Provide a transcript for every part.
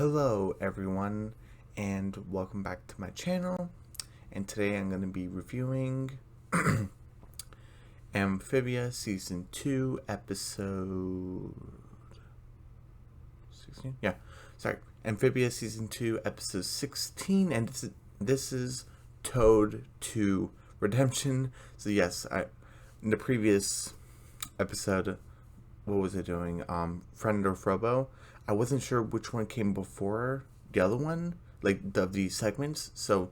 Hello everyone, and welcome back to my channel. And today I'm going to be reviewing Amphibia Season 2 Episode 16? Yeah, sorry. Amphibia Season 2 Episode 16, and this is Toad to Redemption. So yes, in the previous episode, what was I doing? Friend or Frobo. I wasn't sure which one came before the other one, like these segments. So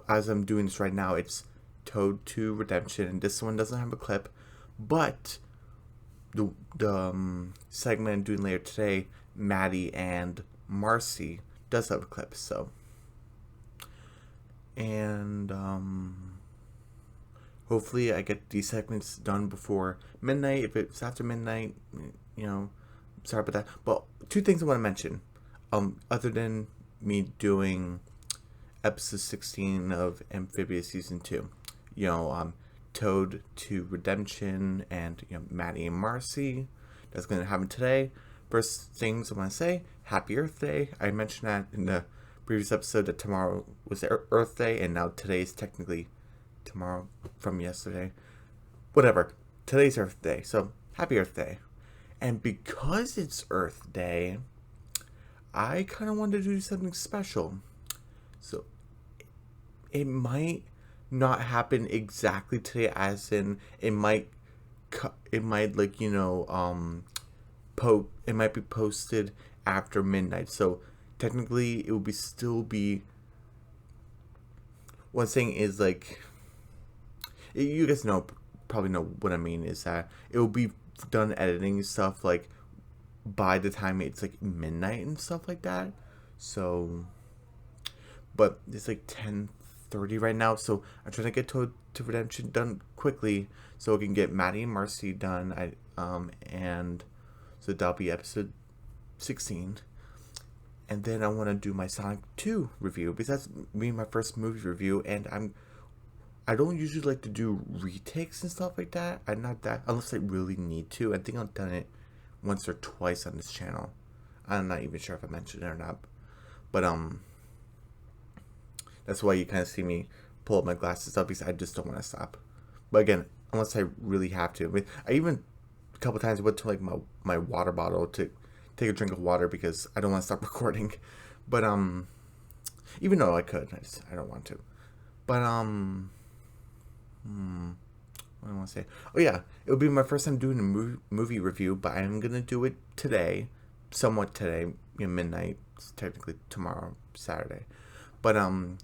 as I'm doing this right now, it's Toad to Redemption, and this one doesn't have a clip, but the segment I'm doing later today, Maddie and Marcy, does have a clip. So, and hopefully I get these segments done before midnight. If it's after midnight, sorry about that. But two things I want to mention. Other than me doing episode 16 of Amphibia Season 2. Toad to Redemption and, Maddie and Marcy. That's going to happen today. First things I want to say, Happy Earth Day. I mentioned that in the previous episode that tomorrow was Earth Day, and now today is technically tomorrow from yesterday. Whatever. Today's Earth Day, so Happy Earth Day. And because it's Earth Day, I kind of wanted to do something special. So it might not happen exactly today, as in it might it might be posted after midnight. So technically it will still be one thing is you guys probably know what I mean, is that it will be done editing stuff by the time it's midnight and stuff like that. So, but it's 10:30 right now, so I'm trying to get to Redemption done quickly so we can get Maddie and Marcy done. And so that'll be episode 16, and then I want to do my Sonic 2 review, because that's my first movie review, and I don't usually like to do retakes and stuff like that. I'm not that, unless I really need to. I think I've done it once or twice on this channel. I'm not even sure if I mentioned it or not. But, that's why you kind of see me pull up my glasses up, because I just don't want to stop. But again, unless I really have to. I mean, I even, a couple times went to my water bottle to take a drink of water because I don't want to stop recording. But, even though I could, I don't want to. But, what do I want to say? Oh yeah, it will be my first time doing a movie review, but I'm gonna do it today, somewhat today, midnight. It's technically tomorrow, Saturday. But and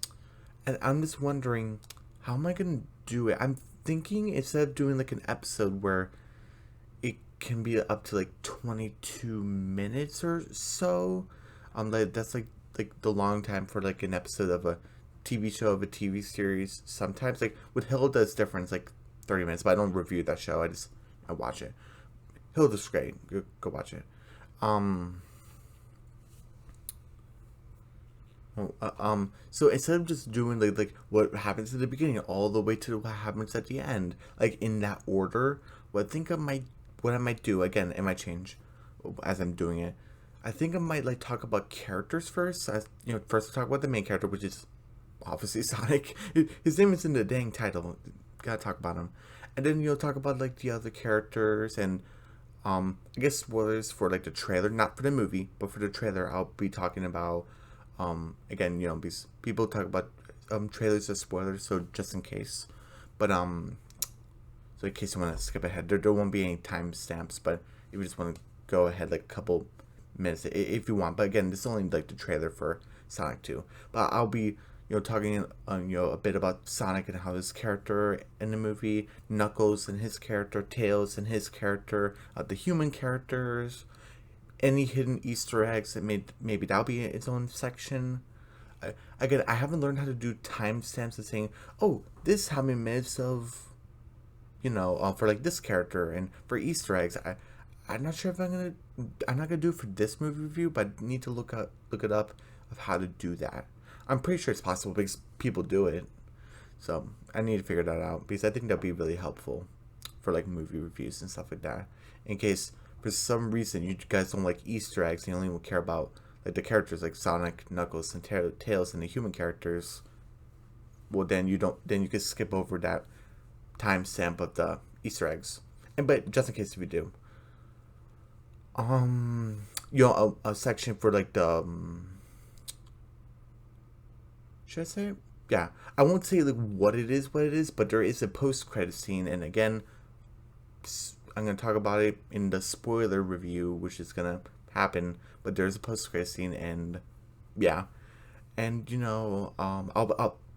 I'm just wondering, how am I gonna do it? I'm thinking instead of doing an episode where it can be up to 22 minutes or so, that's the long time for an episode of a TV show, of a TV series. Sometimes with Hilda it's different, it's 30 minutes, but I don't review that show, I watch it. Hilda's great, go watch it. So instead of just doing what happens at the beginning all the way to what happens at the end, in that order, what I might do, again, it might change as I'm doing it. I think I might talk about characters first. First I'll talk about the main character, which is obviously Sonic. His name is in the dang title. Gotta talk about him. And then you'll talk about the other characters, and I guess spoilers for the trailer, not for the movie, but for the trailer. I'll be talking about again, because people talk about trailers as spoilers, so just in case. But so in case you want to skip ahead, there won't be any timestamps, but if you just want to go ahead a couple minutes if you want. But again, this is only the trailer for Sonic 2. But I'll be talking a bit about Sonic and how his character in the movie, Knuckles and his character, Tails and his character, the human characters, any hidden Easter eggs that maybe that'll be its own section. Again, I haven't learned how to do timestamps and saying, oh, this how many minutes of for this character and for Easter eggs. I'm not sure if I'm not gonna do it for this movie review, but I need to look it up of how to do that. I'm pretty sure it's possible because people do it. So I need to figure that out, because I think that'd be really helpful for movie reviews and stuff like that. In case for some reason you guys don't like Easter eggs, you only care about like the characters like Sonic, Knuckles, and Tails, and the human characters, well then you can skip over that timestamp of the Easter eggs. And but just in case if you do, a section for like the should I say it? Yeah, I won't say like what it is, but there is a post credit scene, and again, I'm gonna talk about it in the spoiler review, which is gonna happen. But there's a post credit scene, and yeah, and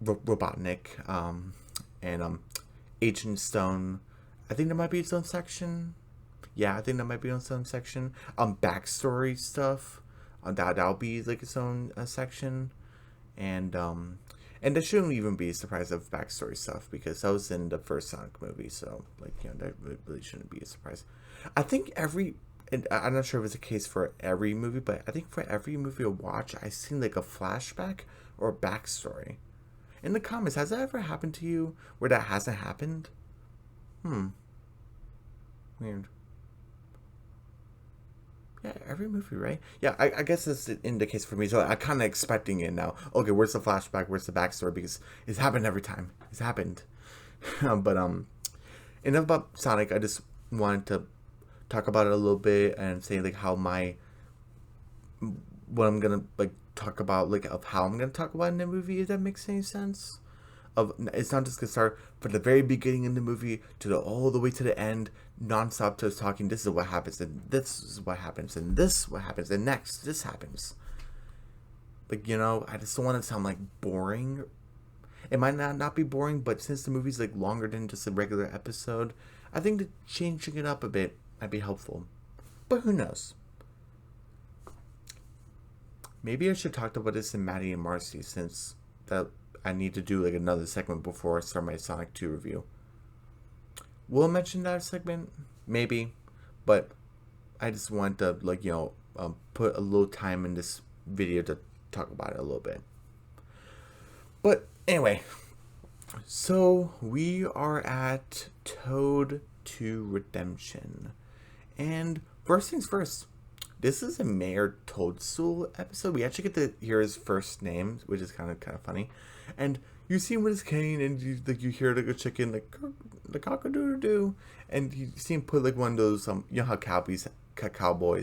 Robotnik, and Agent Stone. I think there might be its own section. Yeah, I think that might be its own section. Backstory stuff. That'll be like its own section, and there shouldn't even be a surprise of backstory stuff because that was in the first Sonic movie. So that really shouldn't be a surprise. I think and I'm not sure if it's the case for every movie, but I think for every movie I watch, I've seen like a flashback or a backstory. In the comments, has that ever happened to you where that hasn't happened? Weird. Yeah, every movie, right? Yeah, I guess that's in the case for me. So I'm kind of expecting it now. Okay, where's the flashback? Where's the backstory? Because it's happened every time. It's happened. But enough about Sonic. I just wanted to talk about it a little bit and say like how what I'm gonna like talk about, like of how I'm gonna talk about in the movie. If that makes any sense. It's not just gonna start from the very beginning in the movie to all the way to the end, nonstop to us talking. This is what happens, and this is what happens, and this is what happens, and next this happens. Like I just don't want to sound like boring. It might not be boring, but since the movie's like longer than just a regular episode, I think that changing it up a bit might be helpful. But who knows? Maybe I should talk about this in Maddie and Marcy, since that I need to do like another segment before I start my Sonic 2 review. Will I mention that segment? Maybe. But I just want to put a little time in this video to talk about it a little bit. But anyway, so we are at Toad 2 Redemption. And first things first, this is a Mayor Toadstool episode. We actually get to hear his first name, which is kind of funny. And you see him with his cane, and you hear like a chicken like the cock-a-doodle-doo, and you see him put like one of those how cowboys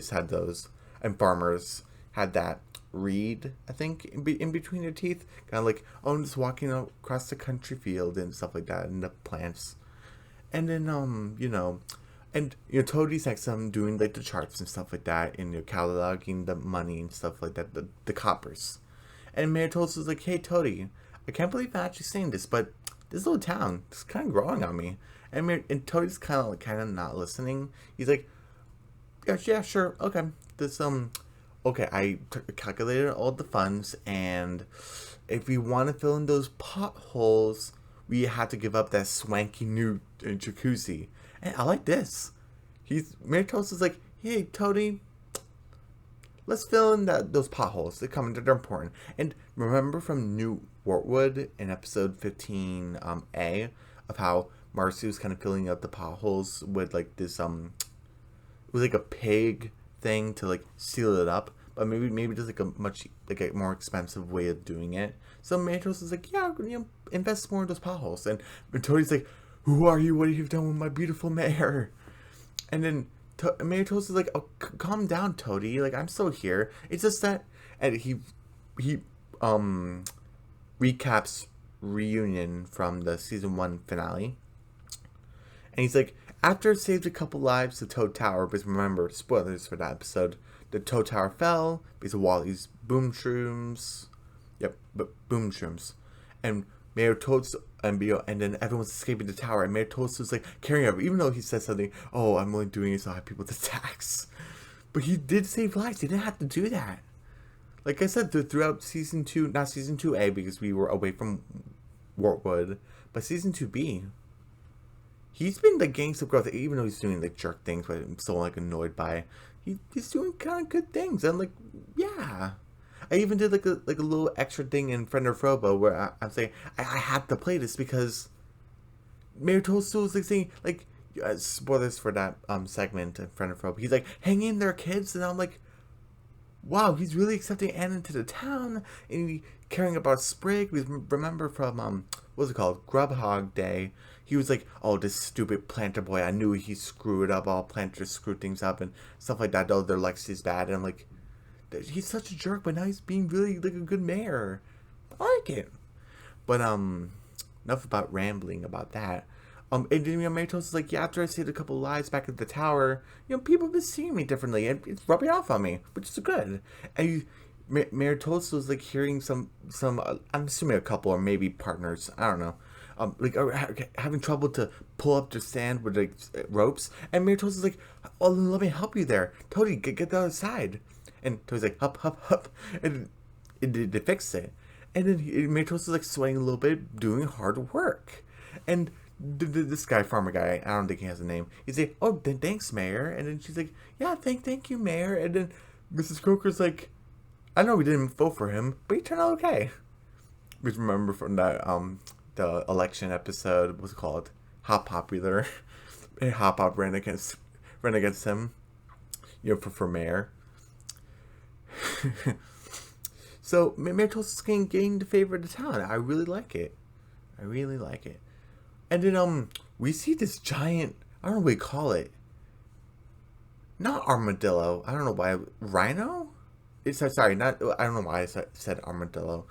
had those, and farmers had that reed, I think, in between their teeth, kind of like I'm just walking across the country field and stuff like that, and the plants, and then And Toadie's next to him doing like the charts and stuff like that, and cataloging the money and stuff like that, the coppers. And Mayor Toadstool's like, "Hey Toadie, I can't believe I'm actually saying this, but this little town is kind of growing on me." And Toadie's kind of not listening. He's like, "Yeah, sure, okay. Okay, I calculated all the funds, and if we want to fill in those potholes, we have to give up that swanky new jacuzzi. And I like this." Mayor Toadstool's like, "Hey, Toadie, let's fill in those potholes. They're important." And remember from New Wartwood in episode 15A of how Marcy was kind of filling up the potholes with like this it was like a pig thing to like seal it up, but maybe just like a more expensive way of doing it. So Mayor Toadstool's like, "Yeah, invest more in those potholes." And Toadie's like, "Who are you? What have you done with my beautiful mayor?" And then Mayor Toadstool's like, "Oh, calm down, Toadie. Like, I'm still here. It's just that," and he recaps Reunion from the season 1 finale, and he's like, "After it saved a couple lives, the Toad Tower," because remember, spoilers for that episode, the Toad Tower fell because of Wally's boom shrooms. Yep, but boom shrooms, and Mayor Toadstool, and then everyone's escaping the tower, and Mayor Toadstool's like carrying over, even though he says something, "Oh, I'm only doing it so I have people to tax." But he did save lives. He didn't have to do that. Like I said, throughout season 2, not season 2A because we were away from Wartwood, but season 2B, he's been like getting some growth, even though he's doing like jerk things, but I'm so like annoyed by. He's doing kind of good things. I'm like, yeah. I even did like a little extra thing in Friend of Frobo where I'm saying I have to play this because Mayor Toadstool is like saying like spoilers for that segment in Friend of Frobo. He's like, "Hang in there, kids," and I'm like, wow, he's really accepting Anne into the town, and he caring about Sprig. We remember from what's it called, Grubhog Day. He was like, oh, this stupid planter boy. I knew he screwed up. All planters screw things up and stuff like that. Oh, their Lexi's bad. And I'm like, he's such a jerk, but now he's being really like a good mayor. I like it. But enough about rambling about that. And then Mayor Toast is like, yeah, after I said a couple lies back at the tower, people have been seeing me differently, and it's rubbing off on me, which is good. And Mayor Toast was like hearing some I'm assuming a couple or maybe partners, I don't know, like are having trouble to pull up to stand with like ropes, and Mayor Toast is like, oh, let me help you there, Toady, get the other side, and Toad's like, up, and they fixed it, and then Mayor Toast is like sweating a little bit, doing hard work, and this guy, farmer guy, I don't think he has a name. He's like, oh, then thanks, Mayor. And then she's like, yeah, thank you, Mayor. And then Mrs. Croker's like, I know we didn't vote for him, but he turned out okay. We remember from that the election episode, what's it called? How Popular. And Hop Pop ran against him, for mayor. So Mayor Toast is getting the favor of the town. I really like it. And then we see this giant, I don't know what you call it. Not armadillo. I don't know why. Rhino? Sorry, not, I don't know why I said armadillo.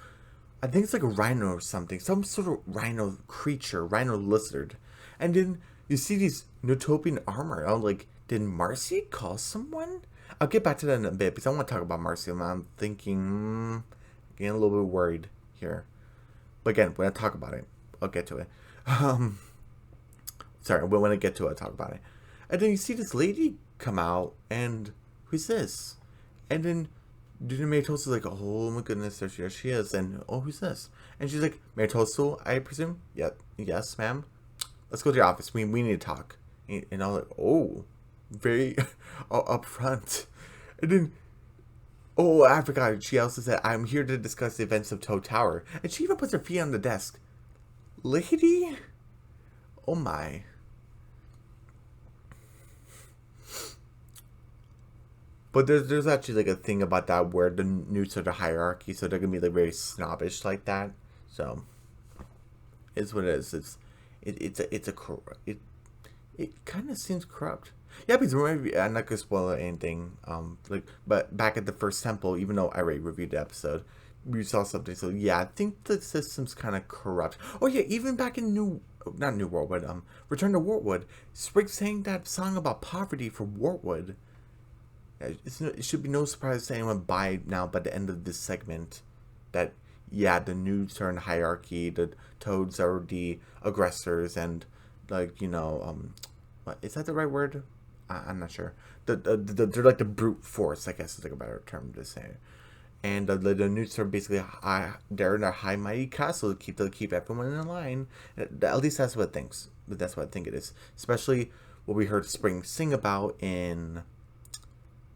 I think it's like a rhino or something. Some sort of rhino creature, rhino lizard. And then you see these Newtopian armor. I'm like, did Marcy call someone? I'll get back to that in a bit because I want to talk about Marcy. I'm thinking, getting a little bit worried here. But again, when I talk about it, I'll get to it. Sorry, when I get to it, I'll talk about it. And then you see this lady come out, and who's this? And then Mayor Toadstool is like, oh my goodness, there she is. And, oh, who's this? And she's like, Mayor Toadstool, I presume? Yeah, yes, ma'am. Let's go to your office. We need to talk. And I'm like, oh, very upfront. And then, oh, I forgot. She also said, I'm here to discuss the events of Toad Tower. And she even puts her feet on the desk. Lady? Oh my. But there's actually like a thing about that where the Newts are the hierarchy, so they're gonna be like very snobbish like that. So it's what it is. It kind of seems corrupt. Yeah, because remember, I'm not gonna spoil anything. But back at the first temple, even though I already reviewed the episode, we saw something. So yeah, I think the system's kind of corrupt. Oh yeah, even back in not New World, but Return to Wartwood, Sprig sang that song about poverty for Wartwood. It should be no surprise to anyone by the end of this segment that, yeah, the Newts are in hierarchy, the Toads are the aggressors, and, like, what, is that the right word? I'm not sure. They're like the brute force, I guess is like a better term to say. And the Newts are basically they're in their high mighty castle to keep everyone in line. At least that's what it thinks. But that's what I think it is. Especially what we heard Spring sing about in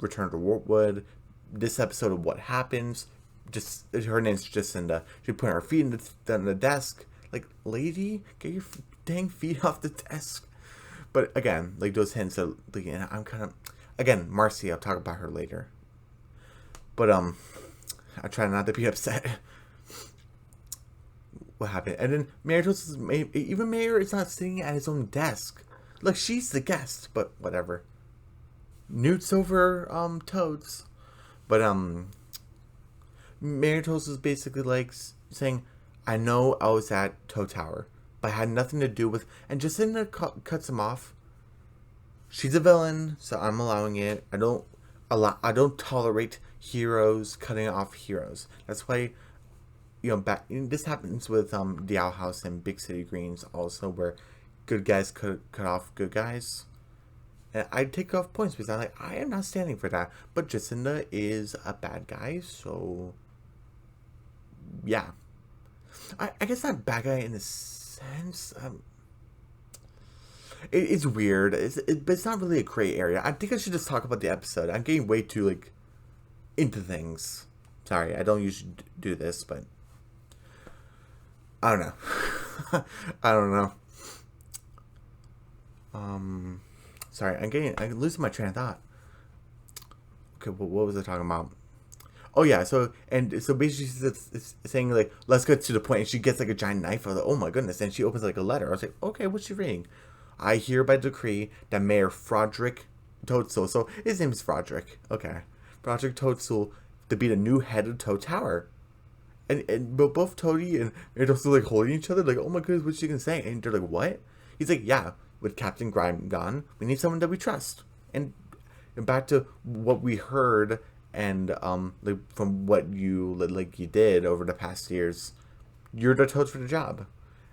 Return to Wartwood. This episode of What Happens. Just her name's Jacinda. She put her feet on the desk. Like, lady, get your dang feet off the desk. But again, like those hints are like, I'm kind of, again, Marcy, I'll talk about her later. But I try not to be upset. What happened? And then Mayor even Mayor is not sitting at his own desk. Like, she's the guest, but whatever. Newts over Toads. But Mayor Toast is basically like saying, I know I was at Toad Tower, but I had nothing to do with, and Jacinda cuts him off. She's a villain, so I'm allowing it. I don't tolerate heroes cutting off heroes. That's why, this happens with the Owl House and Big City Greens also, where good guys cut off good guys. And I take off points because I'm like, I am not standing for that. But Jacinda is a bad guy, so yeah. I guess not bad guy in a sense. It's weird. But it's not really a gray area. I think I should just talk about the episode. I'm getting way too into things. Sorry, I don't usually do this, but I don't know. I don't know. Sorry, I'm losing my train of thought. Okay, well, what was I talking about? Oh yeah, so basically it's saying like, let's get to the point, and she gets like a giant knife. I was like, oh my goodness, and she opens like a letter. I was like, okay, what's she reading? I hereby decree that Mayor Froderick Toadstool, so his name is Froderick, okay, Froderick Toadstool, to be the new head of Toad Tower. And but both Toady and they're also like holding each other, like, oh my goodness, what's she gonna say? And they're like, what? He's like, yeah, with Captain Grime gone, we need someone that we trust. And back to what we heard, and like from what you did over the past years, you're the toad for the job.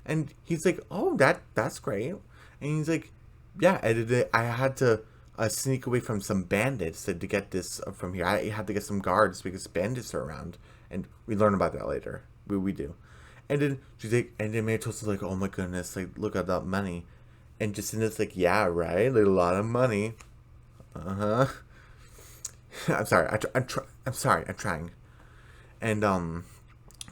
And he's like, oh, that's great. And he's like, yeah, I had to sneak away from some bandits to get this from here. I had to get some guards because bandits are around, and we learn about that later. We do. And then she's like, and then Matos is like, oh my goodness, like look at that money, and Jacinda's like, yeah, right, like a lot of money. Uh huh. I'm sorry. I'm sorry. I'm trying. And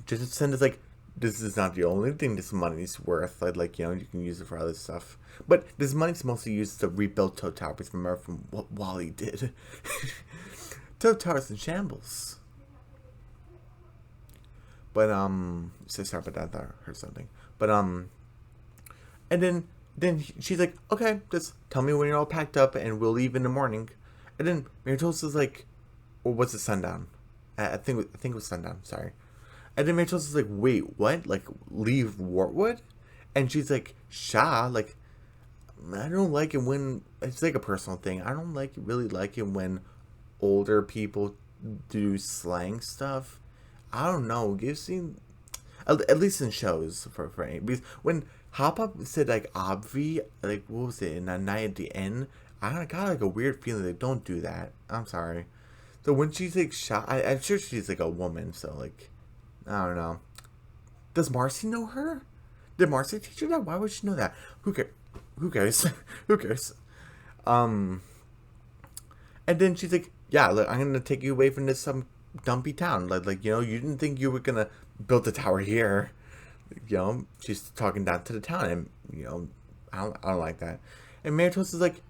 Jacinda's like, this is not the only thing this money's worth. Like you can use it for other stuff. But this money's mostly used to rebuild Toad Tower. Because remember from what Wally did. Toad Tower's in shambles. But so sorry about that. I heard something. But and then she's like, okay, just tell me when you're all packed up, and we'll leave in the morning. And then Maritos is like, or what's it, sundown? I think it was sundown. Sorry. And then Maritos is like, wait, what? Like leave Wartwood? And she's like, Sha, like I don't like it when it's like a personal thing. I don't really like it when older people do slang stuff. I don't know. You've seen, at least in shows for because when Hop Up said like obvi, like what was it in that night at the end, I got like a weird feeling like don't do that. I'm sorry. So when she's like shot, I'm sure she's like a woman. So like, I don't know. Does Marcy know her? Did Marcy teach her that? Why would she know that? Who cares? Who cares? Who cares? And then she's like, yeah, look, I'm gonna take you away from this dumpy town. Like you didn't think you were gonna build a tower here. She's talking down to the town, and I don't like that. And Maritos is like,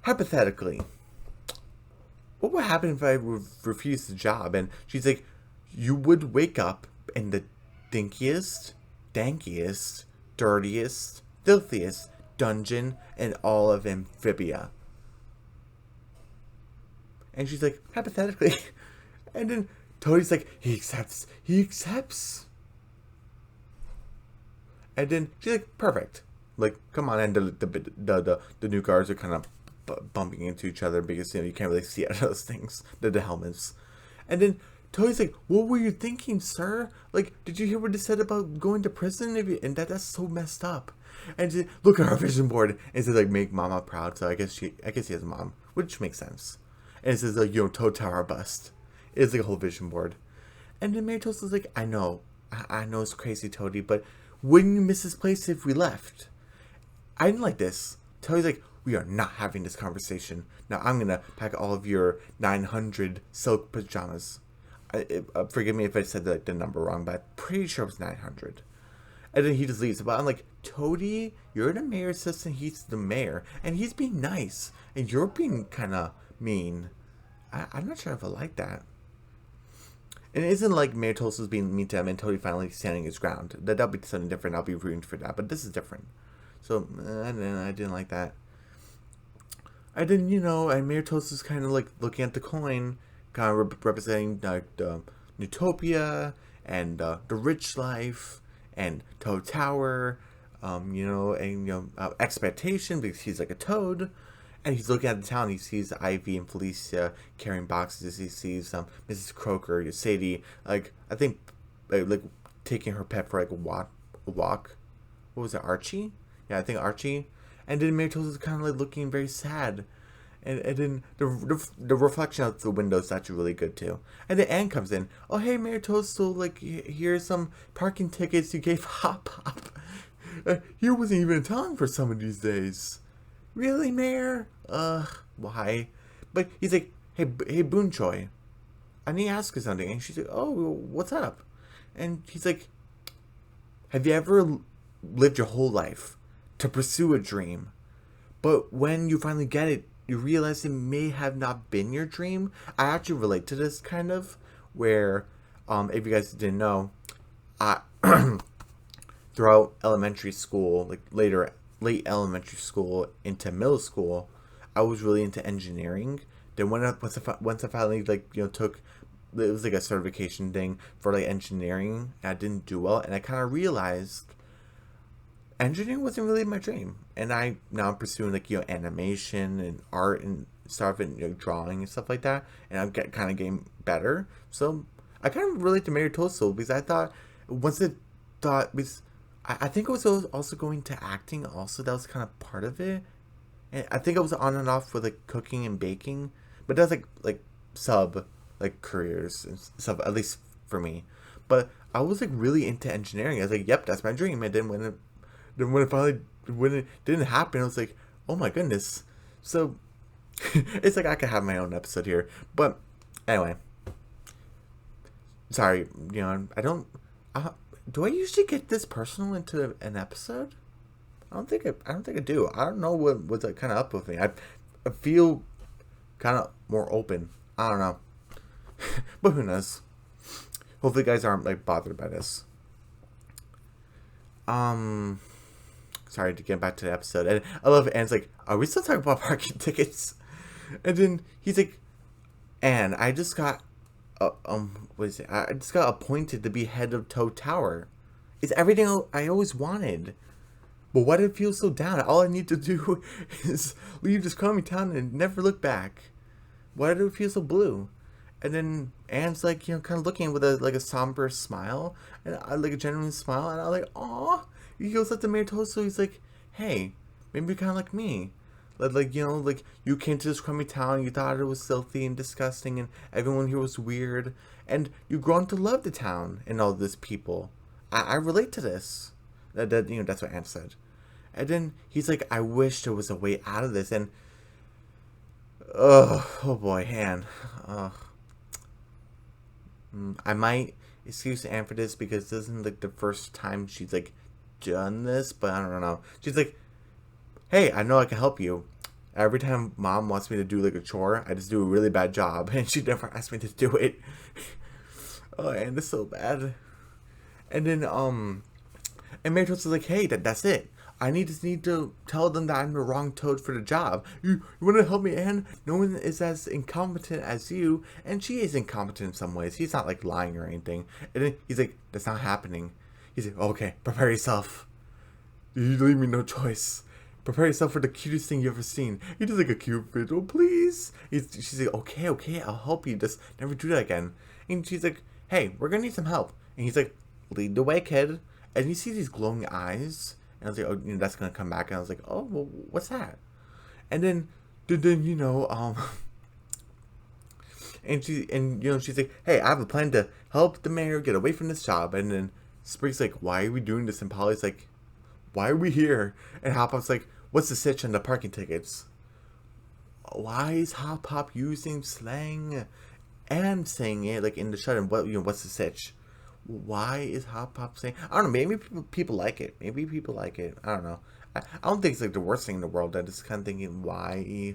hypothetically, what would happen if I refused the job? And she's like, you would wake up in the dinkiest, dankiest, dirtiest, filthiest dungeon in all of Amphibia. And she's like, hypothetically. And then Toadie's like, he accepts. And then she's like, perfect. Like, come on. And the new guards are kind of bumping into each other because you can't really see out of those things, the helmets. And then Toadie's like, what were you thinking, sir? Like, did you hear what they said about going to prison? And that's so messed up. And she, look at our vision board, and it says like, make mama proud. So I guess he has a mom, which makes sense. And it says like, Toad Tower bust. It's like a whole vision board. And then Maritos is like, I know it's crazy, Toadie, but wouldn't you miss this place if we left? I didn't like this. Toadie's like, we are not having this conversation. Now I'm gonna pack all of your 900 silk pajamas. Forgive me if I said the number wrong, but I'm pretty sure it was 900. And then he just leaves. But I'm like, Toadie, you're the mayor's assistant. He's the mayor, and he's being nice, and you're being kind of mean. I'm not sure if I like that. And it isn't like Maritos is being mean to him and Toadie finally standing his ground. That'll be something different. I'll be rooting for that. But this is different. So, I didn't like that. And then, and Maritos is kind of like looking at the coin, kind of representing like the Utopia and the rich life and Toad Tower, and expectation because he's like a toad. And he's looking at the town. He sees Ivy and Felicia carrying boxes. He sees Mrs. Croker, Sadie, like I think, like taking her pet for like a walk. What was it, Archie? Yeah, I think Archie. And then Maritos is kind of like looking very sad. And then the reflection out the window is actually really good too. And then Anne comes in. Oh hey, Maritos, so like here's some parking tickets you gave Hop Hop. He wasn't even in town for some of these days. Really, Mayor? Why? But he's like, hey, Boon Choi, I need to ask you something. And she's like, oh, what's up? And he's like, have you ever lived your whole life to pursue a dream, but when you finally get it, you realize it may have not been your dream? I actually relate to this kind of, where, if you guys didn't know, I throughout elementary school, like late elementary school into middle school, I was really into engineering. Then once I finally took, it was like a certification thing for like engineering, and I didn't do well, and I kind of realized engineering wasn't really my dream, and I now I'm pursuing like animation and art and stuff, and drawing and stuff like that, and I'm kind of getting better. So I kind of relate to Mayor Toadstool because I thought once it thought because I think I was also going to acting also, that was kind of part of it, and I think I was on and off with like cooking and baking, but that's like sub like careers and stuff, at least for me. But I was like really into engineering. I was like, yep, that's my dream. And when it didn't happen, I was like, oh my goodness. So it's like I could have my own episode here. But anyway, sorry, I don't. Do I usually get this personal into an episode? I don't think I do. I don't know what's like kind of up with me. I feel kind of more open. I don't know. But who knows? Hopefully you guys aren't like bothered by this. Sorry to get back to the episode. And I love Anne's like, are we still talking about parking tickets? And then he's like, Anne, I just got what is it? I just got appointed to be head of Toad Tower. It's everything I always wanted. But why did it feel so down? All I need to do is leave this crummy town and never look back. Why did it feel so blue? And then Anne's like, kind of looking with a somber smile, and I like a genuine smile, and I'm like, aw. He goes up to Mayor Toadstool. He's like, hey, maybe you're kind of like me. Like you came to this crummy town, you thought it was filthy and disgusting, and everyone here was weird, and you've grown to love the town and all this people. I relate to this. That's what Anne said. And then he's like, I wish there was a way out of this, and oh boy, Anne. I might excuse Anne for this because this isn't like the first time she's like done this, but I don't know. She's like, hey, I know I can help you. Every time Mom wants me to do like a chore, I just do a really bad job, and she never asked me to do it. Oh, and it's so bad. And then and Mary Toad's like, hey, that's it. I need to tell them that I'm the wrong Toad for the job. You want to help me, Anne? No one is as incompetent as you, and she is incompetent in some ways. He's not like lying or anything. And then he's like, that's not happening. He's like, okay, prepare yourself. You leave me no choice. Prepare yourself for the cutest thing you've ever seen. He does like a cute video, please. She's like, okay, I'll help you. Just never do that again. And she's like, hey, we're gonna need some help. And he's like, lead the way, kid. And you see these glowing eyes. And I was like, oh, that's gonna come back. And I was like, oh, well, what's that? And then and she's like, hey, I have a plan to help the mayor get away from this job. And then Sprig's like, why are we doing this? And Polly's like, why are we here? And Hop Pop's like, what's the sitch on the parking tickets? Why is Hop Pop using slang and saying it like in the shut? And what's the sitch? Why is Hop Pop saying? I don't know. Maybe people like it. Maybe people like it. I don't know. I don't think it's like the worst thing in the world. I'm just kind of thinking why.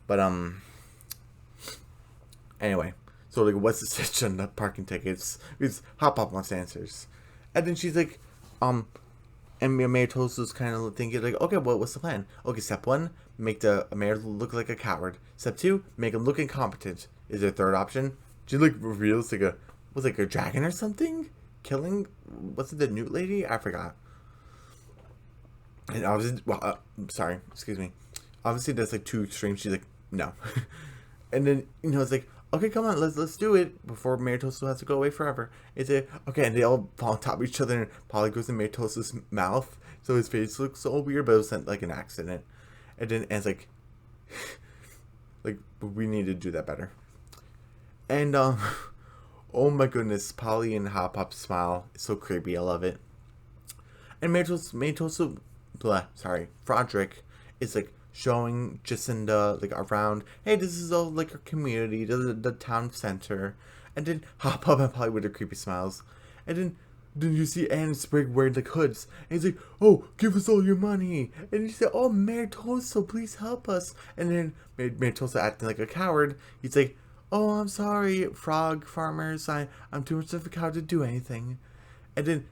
But anyway, so like, what's the sitch on the parking tickets? Because Hop Pop wants answers, and then she's like, and Mayor Toadstool's kind of thinking like, okay, what's the plan? Okay, step 1, make the mayor look like a coward. Step 2, make him look incompetent. Is there a third option? She like reveals like a dragon or something? Killing, was it the newt lady? I forgot. And obviously, sorry, excuse me. Obviously, that's like too extreme. She's like, no. And then, it's like, okay, come on, let's do it before Mayor Toadstool has to go away forever. It's like, okay, and they all fall on top of each other, and Polly goes in Mayor Toadstool's mouth, so his face looks so weird, but it was like an accident. And then Anne's like, we need to do that better. And, oh my goodness, Polly and Hop Pop smile. It's so creepy. I love it. And Froderick is like showing Jacinda like around. Hey, this is all like our community, the town center. And then Hop Pop and Polly with their creepy smiles. And then you see Anne and Sprig wearing like hoods. And he's like, oh, give us all your money. And he said, oh, Mayor Toadstool, please help us. And then Mayor Toadstool acting like a coward. He's like, "Oh, I'm sorry, frog farmers. I'm too much of a cow to do anything." And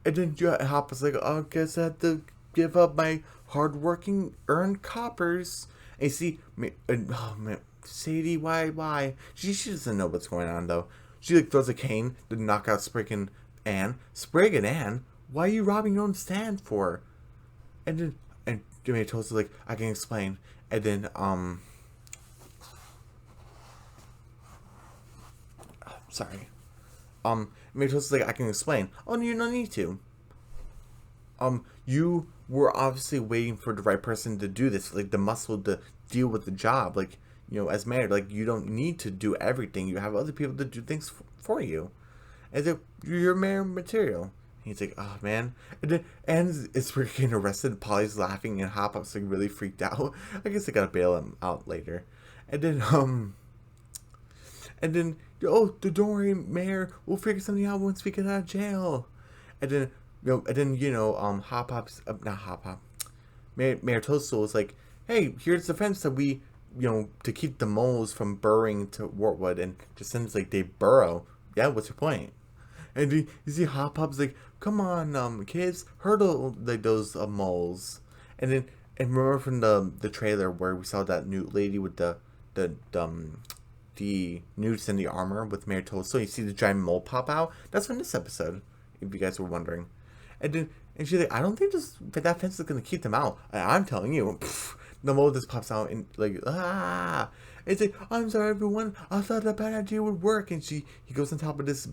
then Hop was like, "Oh, I guess I have to give up my hardworking earned coppers." And you see, oh man, Sadie, why? She doesn't know what's going on though. She like throws a cane to knock out Sprig and Anne. Sprig and Anne, why are you robbing your own stand for? And then Mayor Toadstool's like, I can explain. And then sorry. Mayor Toadstool's like, I can explain. Oh, no, you don't need to. You were obviously waiting for the right person to do this, like the muscle to deal with the job. Like, as mayor, like you don't need to do everything. You have other people to do things for you. And then you're mayor material. And he's like, oh man. And it's freaking arrested. Polly's laughing and Hop Up's like really freaked out. I guess I gotta bail him out later. And then oh, don't worry, Mayor. We'll figure something out once we get out of jail. And then Hop Hop's not Hop Hop. Mayor Toadstool is like, hey, here's the fence that we, to keep the moles from burrowing to Wartwood, and just seems like they burrow. Yeah, what's your point? And you see Hop Hop's like, come on, kids, hurdle like those moles. And remember from the trailer where we saw that new lady with the newts in the armor with Mayor Toadstool. You see the giant mole pop out. That's from this episode, if you guys were wondering. And she's like, I don't think that fence is gonna keep them out. I'm telling you. The mole just pops out and like, ah. It's like, I'm sorry everyone, I thought that bad idea would work. And he goes on top of this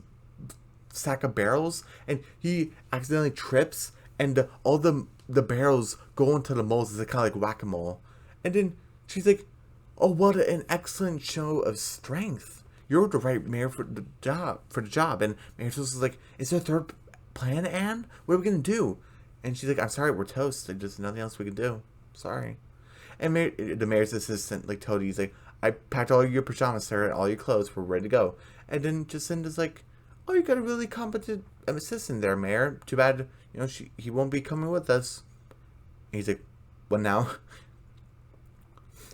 stack of barrels and he accidentally trips and all the barrels go into the moles. It's kind of like whack-a-mole. And then she's like, oh, what an excellent show of strength. You're the right mayor for the job. And Mayor Toast is like, is there a third plan, Anne? What are we gonna do? And she's like, I'm sorry, we're toast. There's nothing else we can do. Sorry. And the mayor's assistant, like Toadie's like, I packed all your pajamas, sir, and all your clothes. We're ready to go. And then Jacinda's like, oh, you got a really competent assistant there, Mayor. Too bad, he won't be coming with us. And he's like, what now?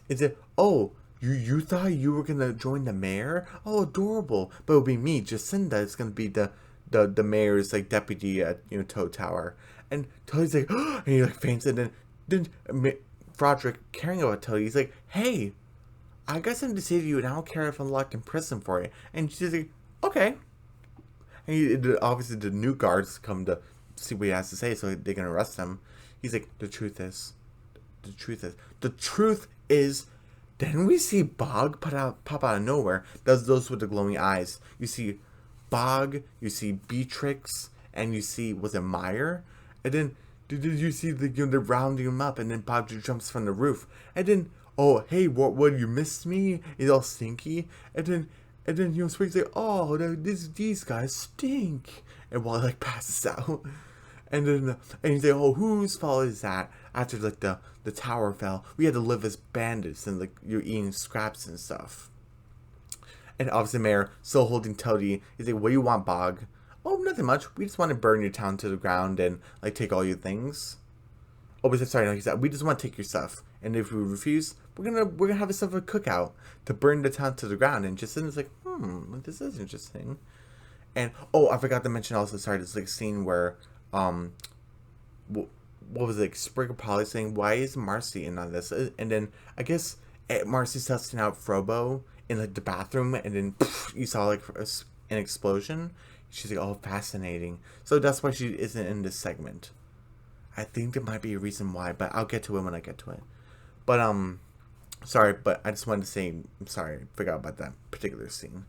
Is it, oh, you thought you were gonna join the mayor? Oh, adorable. But it'll be me, Jacinda. It's gonna be the mayor's like deputy at Toad Tower. And Toadie's like, oh, and he like faints. And then Froderick, caring about Toadie, he's like, hey, I got something to say to you, and I don't care if I'm locked in prison for it. And she's like, okay. And obviously the new guards come to see what he has to say, so they can arrest him. He's like, the truth is, then we see Bog pop out of nowhere. Those with the glowing eyes. You see Bog, you see Beatrix, and you see, was it Meyer? And then did you see they're rounding him up, and then Bog jumps from the roof, and then, oh hey, what you missed me? He's all stinky, and then Spring's like, oh, these guys stink, and Wally like passes out. And he's like, oh, whose fault is that? After like the tower fell, we had to live as bandits and like you're eating scraps and stuff. And obviously Mayor still holding Toadie. He's like, what do you want, Bog? Oh, nothing much. We just want to burn your town to the ground and like take all your things. Oh, but sorry, no, he said we just want to take your stuff. And if we refuse, we're gonna have a stuff a cookout to burn the town to the ground. And Jacinda's like, this is interesting. And oh, I forgot to mention also, sorry, this like scene where what was it, like, Sprig Polly saying, why is Marcy in on this? And then I guess Marcy's testing out Frobo in like the bathroom, and then you saw like an explosion. She's like, oh, fascinating. So that's why she isn't in this segment. I think there might be a reason why, but I'll get to it when I get to it. But sorry, but I just wanted to say, I'm sorry, I forgot about that particular scene.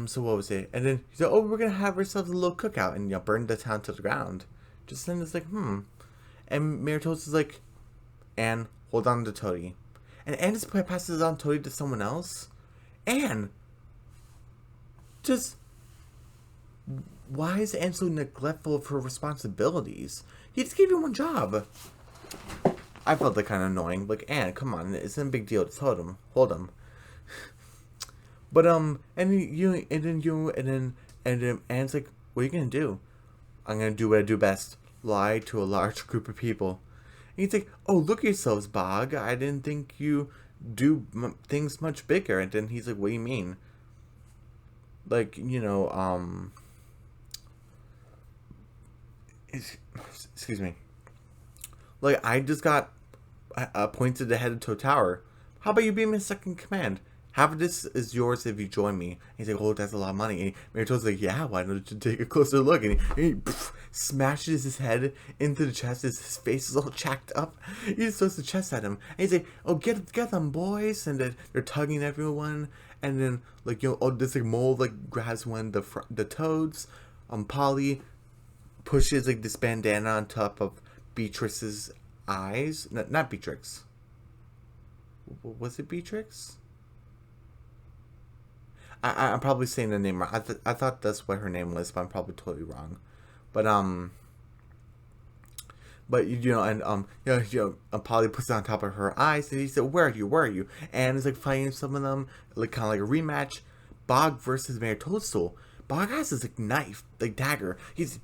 So what was it? And then he said, oh, we're gonna have ourselves a little cookout and burn the town to the ground. Jacinda's like, And Mayor Toast is like, Anne, hold on to Toadie. And Anne just passes on Toadie to someone else. Anne, why is Anne so neglectful of her responsibilities? He just gave you one job. I felt that kind of annoying. Like, Anne, come on, it's not a big deal. Just hold him. But and then Anne's like, what are you gonna do? I'm gonna do what I do best: lie to a large group of people. And he's like, oh, look at yourselves, Bog. I didn't think you do things much bigger. And then he's like, what do you mean? Like, excuse me. Like, I just got appointed the head of Toe Tower. How about you be my second command? Half of this is yours if you join me. And he's like, oh, that's a lot of money. And Mayor Toad's like, yeah, why don't you take a closer look? And he smashes his head into the chest. His face is all chacked up. He just throws the chest at him. And he's like, oh, get them, boys. And then they're tugging everyone. And then, like, this, like, mole, like, grabs one of the toads. Polly pushes, like, this bandana on top of Beatrix's eyes. Not Beatrix. Was it Beatrix? I'm probably saying the name wrong. I thought that's what her name was, but I'm probably totally wrong. But Polly puts it on top of her eyes, and he said, "Where are you? Where are you?" And it's like fighting some of them, like kind of like a rematch. Bog versus Mayor Toadstool. Bog has this like knife, like dagger. He's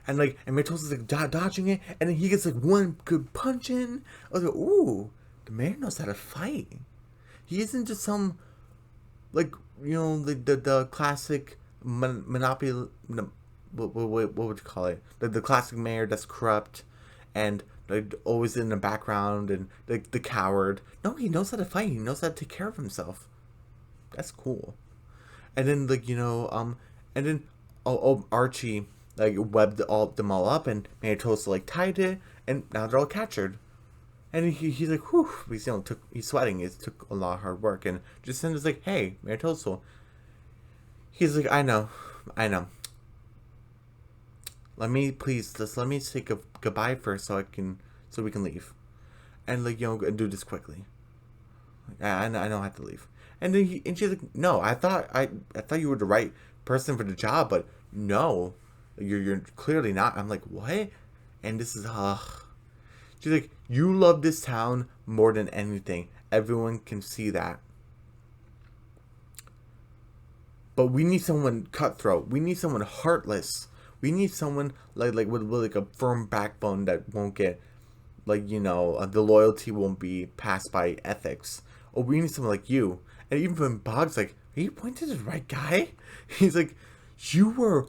and Mayor Toadstool's like dodging it, and then he gets like one good punch in. I was like, ooh, the mayor knows how to fight. He isn't just some like the classic monopoly. What would you call it? The classic mayor that's corrupt and like always in the background and like the coward. No, he knows how to fight. He knows how to take care of himself. That's cool. And then and then Archie like webbed them all up, and Mayor Toadstool like tied it, and now they're all captured. And he's like, whew, he's sweating. It took a lot of hard work. And Jacinda's like, hey, Mayor Toadstool. He's like, I know. Let me say goodbye first so we can leave. And do this quickly. Like, I know I have to leave. And then she's like, no, I thought you were the right person for the job, but no, you're clearly not. I'm like, what? And this is she's like, you love this town more than anything. Everyone can see that. But we need someone cutthroat. We need someone heartless. We need someone with like a firm backbone that won't get the loyalty won't be passed by ethics. Or we need someone like you. And even when Bog's like, are you pointing to the right guy? He's like, you were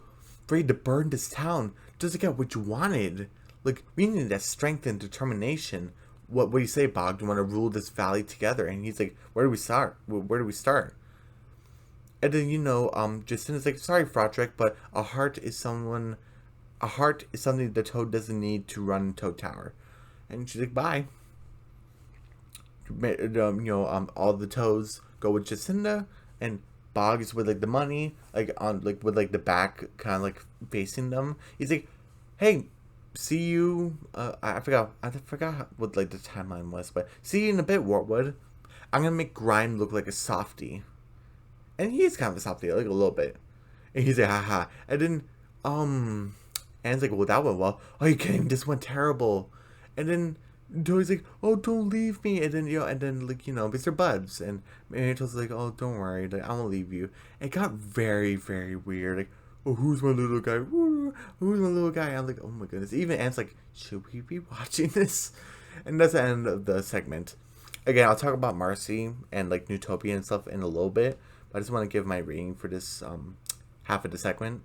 ready to burn this town just to get what you wanted. Like, we need that strength and determination. What do you say, Bog? Do you want to rule this valley together? And he's like, where do we start? Where do we start? And then, Jacinda's like, sorry, Froderick, but a heart is something the Toad doesn't need to run Toad Tower. And she's like, bye. All the Toads go with Jacinda, and Bog is with like the money, with the back kind of like facing them. He's like, hey, see you. I forgot what like the timeline was, but see you in a bit, Wartwood. I'm gonna make Grime look like a softie, and he is kind of a softie, like a little bit. And he's like, haha. And then Anne's like, well, that went well. Are you kidding? This went terrible. And then Toad's like, oh, don't leave me. And then Mr. Buds and Toad's like, oh, don't worry, like, I won't leave you. It got very, very weird. Like, oh, who's my little guy? Who's my little guy? I'm like, oh my goodness. Even Anne's like, should we be watching this? And that's the end of the segment. Again, I'll talk about Marcy and like Newtopia and stuff in a little bit. But I just want to give my rating for this half of the segment.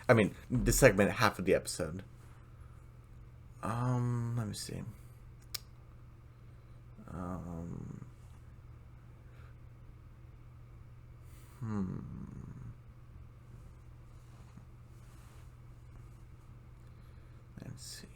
I mean, this segment, half of the episode. Let me see. Let's see.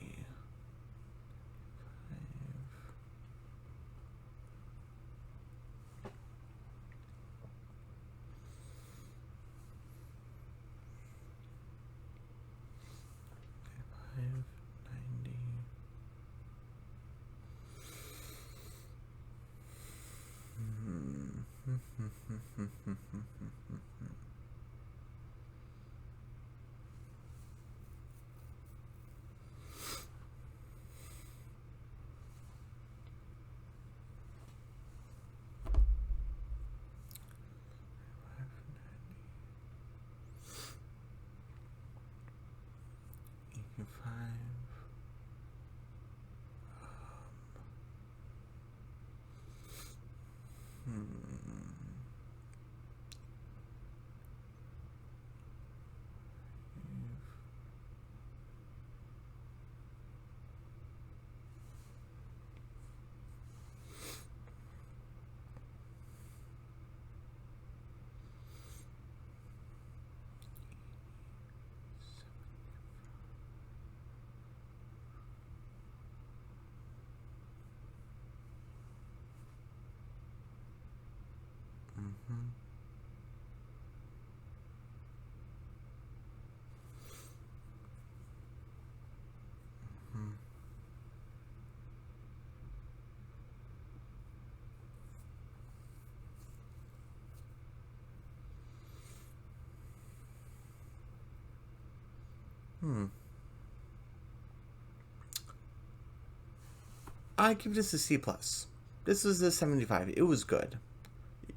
I give this a C plus. This was a 75. It was good.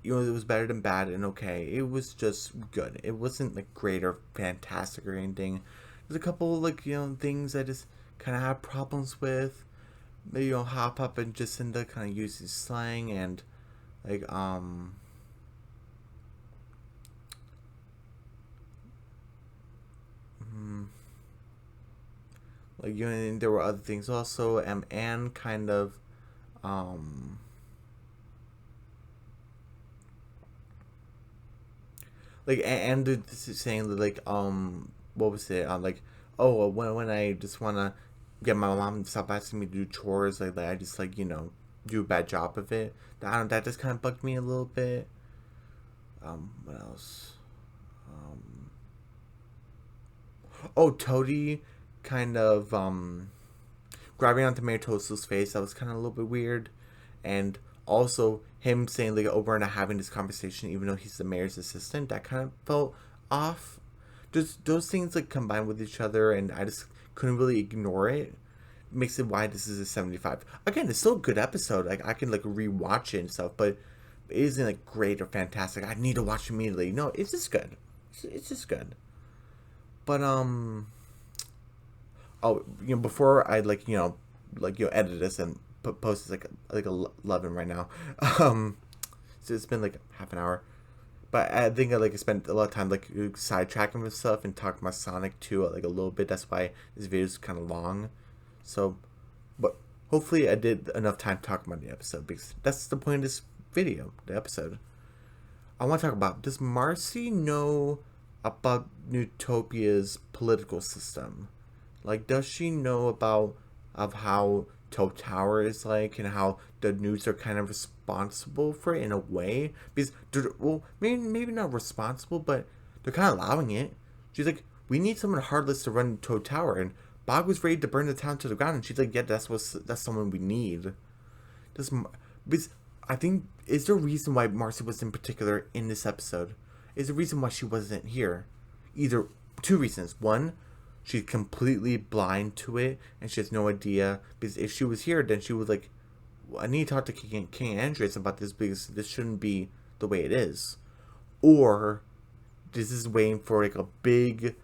You know, it was better than bad and okay. It was just good. It wasn't like great or fantastic or anything. There's a couple like things I just kind of have problems with. Maybe Hop Up and Jacinda kind of use his slang and like like and there were other things also. Anne kind of like and this is saying that like what was it like oh when I just wanna get my mom to stop asking me to do chores like I just like do a bad job of it. That just kind of bugged me a little bit. What else? Oh, Toady kind of grabbing onto Mayor Toadstool's face. That was kind of a little bit weird. And also him saying like over and having this conversation even though he's the mayor's assistant, that kind of felt off. Just those things like combined with each other and I just couldn't really ignore it. Makes it why this is a 75. Again, it's still a good episode. Like I can like rewatch it and stuff, but it isn't like great or fantastic. I need to watch it immediately. No, it's just good. It's just good. But oh, before I like edit this and post this like 11 right now. So it's been like half an hour. But I think I spent a lot of time like sidetracking with stuff and talking about Sonic 2 like a little bit. That's why this video is kind of long. So, but hopefully I did enough time talking about the episode because that's the point of this video, the episode. I want to talk about, does Marcy know about Newtopia's political system? Like, does she know about of how Toad Tower is like and how the Newts are kind of responsible for it in a way? Because, well, maybe not responsible, but they're kind of allowing it. She's like, we need someone heartless to run Toad Tower, and Bog was ready to burn the town to the ground, and she's like, yeah, that's someone we need. Because I think, is there a reason why Marcy was in particular in this episode? Is there a reason why she wasn't here? Either two reasons. One, she's completely blind to it, and she has no idea. Because if she was here, then she was like, well, I need to talk to King Andreas about this because this shouldn't be the way it is. Or this is waiting for like a big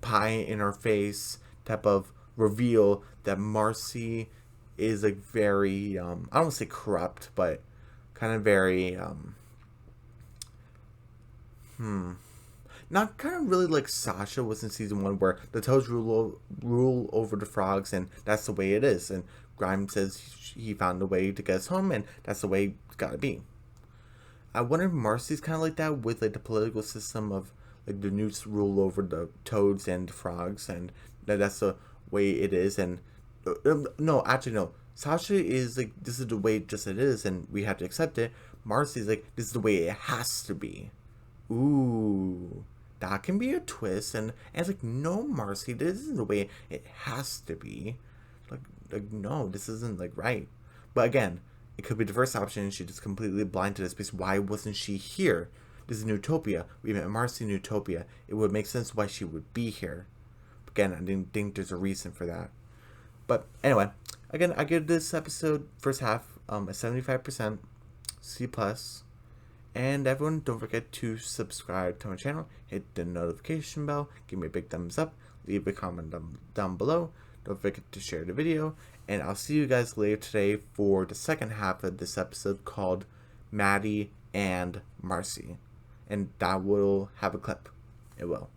pie in her face type of reveal that Marcy is like very I don't want to say corrupt, but kind of very not kind of really like Sasha was in season 1 where the Toads rule over the frogs and that's the way it is, and Grimes says he found a way to get us home and that's the way it's gotta be. I wonder if Marcy's kind of like that with like the political system of like the Newts rule over the toads and frogs, and that's the way it is. And no, actually no. Sasha is like, this is the way just it is, and we have to accept it. Marcy's like, this is the way it has to be. Ooh, that can be a twist. And it's like, no, Marcy, this isn't the way it has to be. Like no, this isn't like right. But again, it could be the first option. She's just completely blind to this because why wasn't she here? This is Newtopia. We met Marcy in Newtopia. It would make sense why she would be here. Again, I didn't think there's a reason for that. But anyway, again, I give this episode, first half, a 75% C+. And everyone, don't forget to subscribe to my channel. Hit the notification bell. Give me a big thumbs up. Leave a comment down below. Don't forget to share the video. And I'll see you guys later today for the second half of this episode called Maddie and Marcy. And that will have a clip. It will.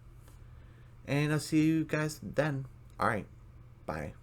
And I'll see you guys then. Alright. Bye.